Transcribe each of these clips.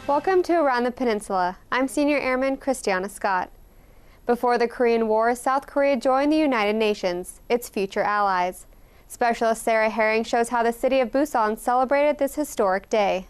Welcome to Around the Peninsula. I'm Senior Airman Christiana Scott. Before the Korean War, South Korea joined the United Nations, its future allies. Specialist Sarah Herring shows how the city of Busan celebrated this historic day.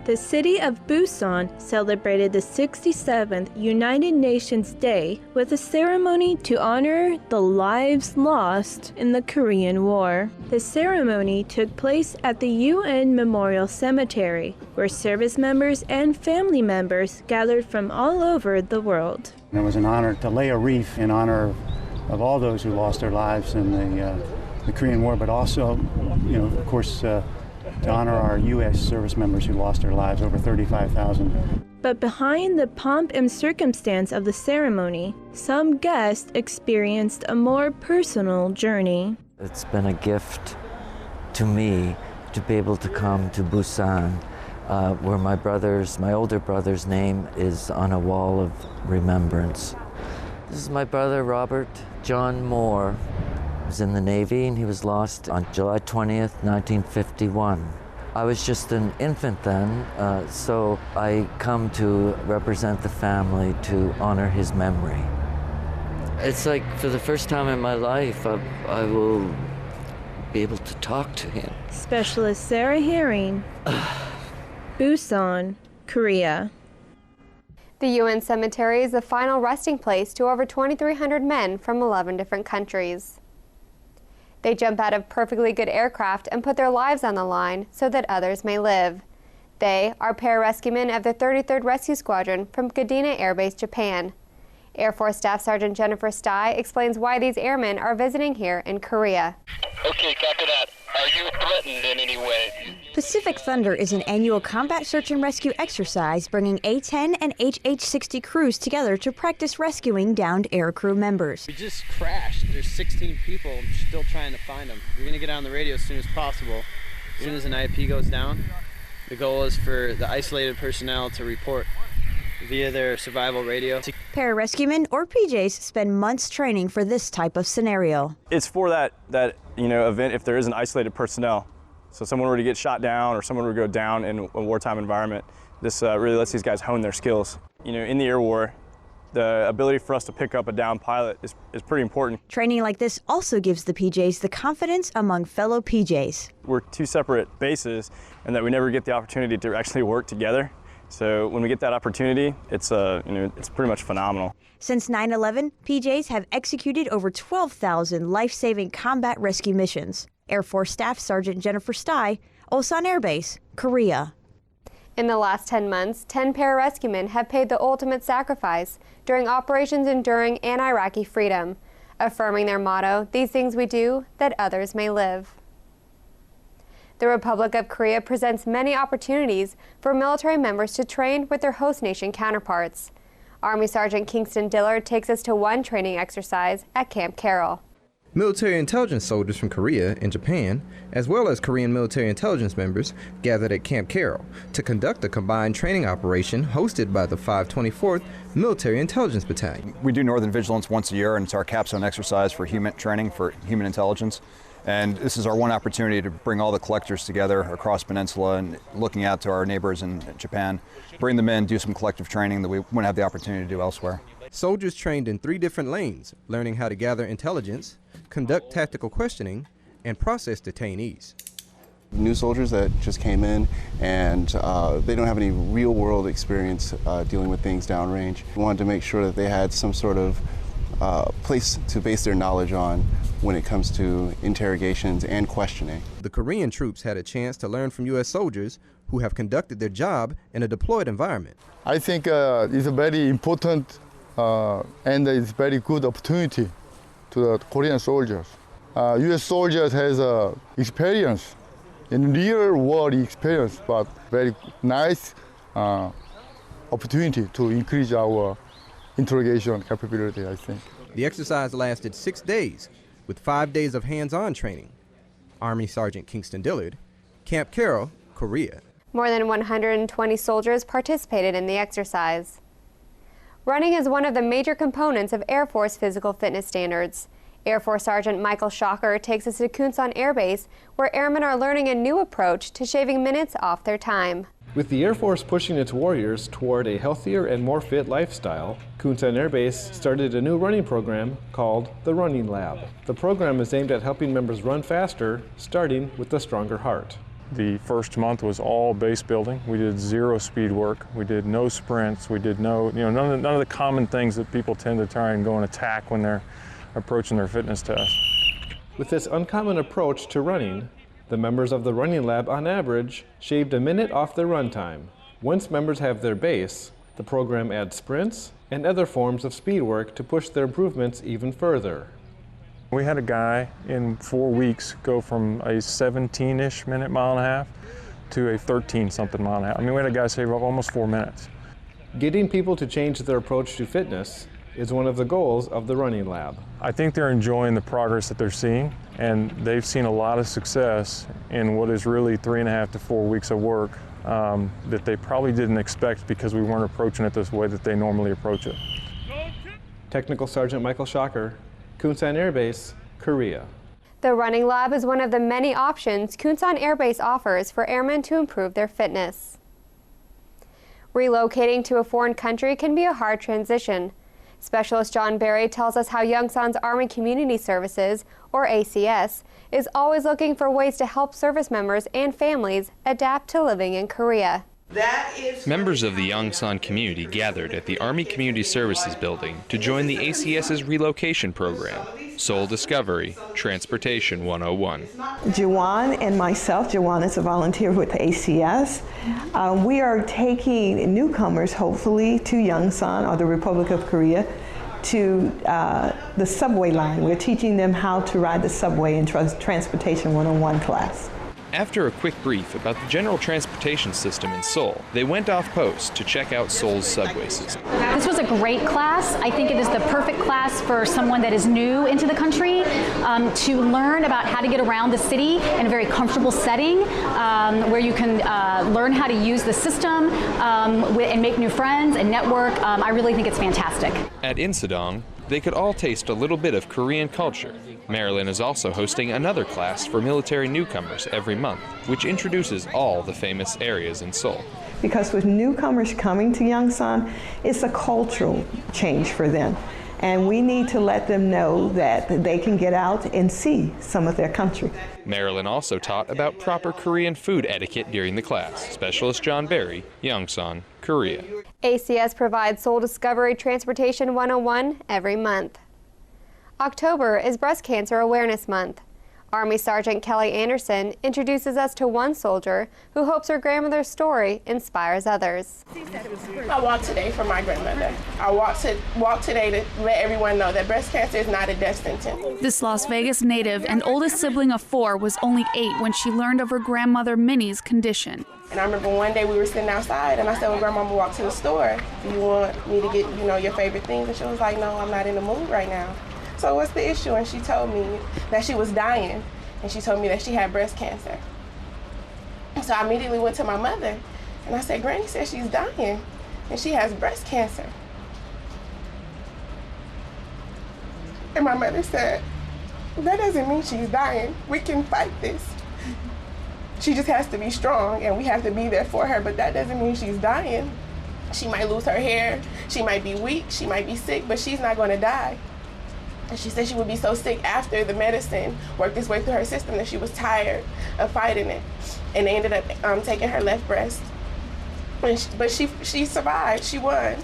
The city of Busan celebrated the 67th United Nations Day with a ceremony to honor the lives lost in the Korean War. The ceremony took place at the UN Memorial Cemetery, where service members and family members gathered from all over the world. It was an honor to lay a wreath in honor of all those who lost their lives in the Korean War, but also, of course, to honor our U.S. service members who lost their lives, over 35,000. But behind the pomp and circumstance of the ceremony, some guests experienced a more personal journey. It's been a gift to me to be able to come to Busan, where my older brother's name is on a wall of remembrance. This is my brother, Robert John Moore. He was in the Navy and he was lost on July 20th, 1951. I was just an infant then, so I come to represent the family to honor his memory. It's like for the first time in my life, I will be able to talk to him. Specialist Sarah Herring, Busan, Korea. The UN Cemetery is the final resting place to over 2,300 men from 11 different countries. They jump out of perfectly good aircraft and put their lives on the line so that others may live. They are pararescuemen of the 33rd Rescue Squadron from Kadena Air Base, Japan. Air Force Staff Sergeant Jennifer Stye explains why these airmen are visiting here in Korea. Okay, copy that. Are you threatened in any way? Pacific Thunder is an annual combat search and rescue exercise bringing A-10 and HH-60 crews together to practice rescuing downed air crew members. We just crashed. There's 16 people. I'm still trying to find them. We're going to get on the radio as soon as possible. As soon as an IAP goes down, the goal is for the isolated personnel to report via their survival radio. Pararescuemen, or PJs, spend months training for this type of scenario. It's for that event if there is an isolated personnel. So someone were to get shot down or someone were to go down in a wartime environment, this really lets these guys hone their skills. In the air war, the ability for us to pick up a downed pilot is pretty important. Training like this also gives the PJs the confidence among fellow PJs. We're two separate bases and that we never get the opportunity to actually work together. So when we get that opportunity, it's pretty much phenomenal. Since 9/11, PJs have executed over 12,000 life-saving combat rescue missions. Air Force Staff Sergeant Jennifer Stye, Ulsan Air Base, Korea. In the last 10 months, 10 pararescuemen have paid the ultimate sacrifice during operations enduring an-Iraqi freedom, affirming their motto, "These things we do, that others may live." The Republic of Korea presents many opportunities for military members to train with their host nation counterparts. Army Sergeant Kingston Dillard takes us to one training exercise at Camp Carroll. Military intelligence soldiers from Korea and Japan, as well as Korean military intelligence members, gathered at Camp Carroll to conduct a combined training operation hosted by the 524th Military Intelligence Battalion. We do Northern Vigilance once a year, and it's our capstone exercise for human training for human intelligence. And this is our one opportunity to bring all the collectors together across Peninsula and looking out to our neighbors in Japan, bring them in, do some collective training that we wouldn't have the opportunity to do elsewhere. Soldiers trained in 3 different lanes, learning how to gather intelligence, conduct tactical questioning, and process detainees. New soldiers that just came in and they don't have any real world experience dealing with things downrange. We wanted to make sure that they had some sort of place to base their knowledge on when it comes to interrogations and questioning. The Korean troops had a chance to learn from U.S. soldiers who have conducted their job in a deployed environment. I think it's a very important and it's very good opportunity to the Korean soldiers. U.S. soldiers has experience in real world experience, but very nice opportunity to increase our interrogation capability, I think. The exercise lasted 6 days, with 5 days of hands-on training. Army Sergeant Kingston Dillard, Camp Carroll, Korea. More than 120 soldiers participated in the exercise. Running is one of the major components of Air Force physical fitness standards. Air Force Sergeant Michael Shocker takes us to Kunsan Air Base, where airmen are learning a new approach to shaving minutes off their time. With the Air Force pushing its warriors toward a healthier and more fit lifestyle, Kunsan Air Base started a new running program called the Running Lab. The program is aimed at helping members run faster, starting with a stronger heart. The first month was all base building. We did zero speed work. We did no sprints. We did none of the common things that people tend to try and go and attack when they're approaching their fitness test. With this uncommon approach to running, the members of the Running Lab, on average, shaved a minute off their run time. Once members have their base, the program adds sprints and other forms of speed work to push their improvements even further. We had a guy in 4 weeks go from a 17-ish minute mile and a half to a 13-something mile and a half. I mean, we had a guy save up almost 4 minutes. Getting people to change their approach to fitness is one of the goals of the Running Lab. I think they're enjoying the progress that they're seeing, and they've seen a lot of success in what is really 3.5 to 4 weeks of work that they probably didn't expect because we weren't approaching it this way that they normally approach it. Technical Sergeant Michael Shocker, Kunsan Air Base, Korea. The Running Lab is one of the many options Kunsan Air Base offers for airmen to improve their fitness. Relocating to a foreign country can be a hard transition. Specialist John Barry tells us how Yongsan's Army Community Services, or ACS, is always looking for ways to help service members and families adapt to living in Korea. Members of the Yongsan community gathered at the Army Community Services building to join the ACS's relocation program, Seoul Discovery, Transportation 101. Jawan and myself, Jawan is a volunteer with the ACS. We are taking newcomers, hopefully, to Yongsan or the Republic of Korea to the subway line. We're teaching them how to ride the subway in Transportation 101 class. After a quick brief about the general transportation system in Seoul, they went off post to check out Seoul's subway system. This was a great class. I think it is the perfect class for someone that is new into the country to learn about how to get around the city in a very comfortable setting where you can learn how to use the system and make new friends and network. I really think it's fantastic. At Insadong, they could all taste a little bit of Korean culture. Maryland is also hosting another class for military newcomers every month, which introduces all the famous areas in Seoul. Because with newcomers coming to Yongsan, it's a cultural change for them. And we need to let them know that they can get out and see some of their country. Marilyn also taught about proper Korean food etiquette during the class. Specialist John Barry, Yongsan, Korea. ACS provides Seoul Discovery Transportation 101 every month. October is Breast Cancer Awareness Month. Army Sergeant Kelly Anderson introduces us to one soldier who hopes her grandmother's story inspires others. I walked today for my grandmother. I walked today to let everyone know that breast cancer is not a death sentence. This Las Vegas native and oldest sibling of 4 was only 8 when she learned of her grandmother Minnie's condition. And I remember one day we were sitting outside and I said, when Grandmama walked to the store, do you want me to get, your favorite things? And she was like, no, I'm not in the mood right now. So what's the issue? And she told me that she was dying, and she told me that she had breast cancer. So I immediately went to my mother, and I said, Granny said she's dying, and she has breast cancer. And my mother said, that doesn't mean she's dying. We can fight this. She just has to be strong, and we have to be there for her, but that doesn't mean she's dying. She might lose her hair, she might be weak, she might be sick, but she's not gonna die. And she said she would be so sick after the medicine worked its way through her system that she was tired of fighting it. And they ended up taking her left breast. But she survived, she won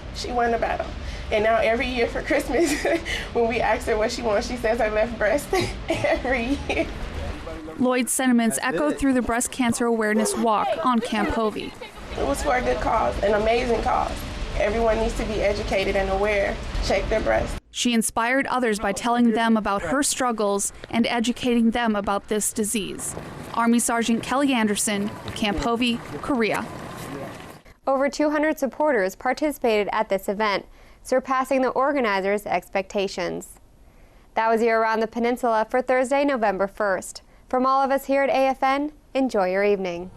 the battle. And now every year for Christmas, when we ask her what she wants, she says her left breast every year. Lloyd's sentiments echoed through the breast cancer awareness walk on Camp Hovey. It was for a good cause, an amazing cause. Everyone needs to be educated and aware. Check their breasts. She inspired others by telling them about her struggles and educating them about this disease. Army Sergeant Kelly Anderson, Camp Hovey, Korea. Over 200 supporters participated at this event, surpassing the organizers' expectations. That was your Around the Peninsula for Thursday, November 1st. From all of us here at AFN, enjoy your evening.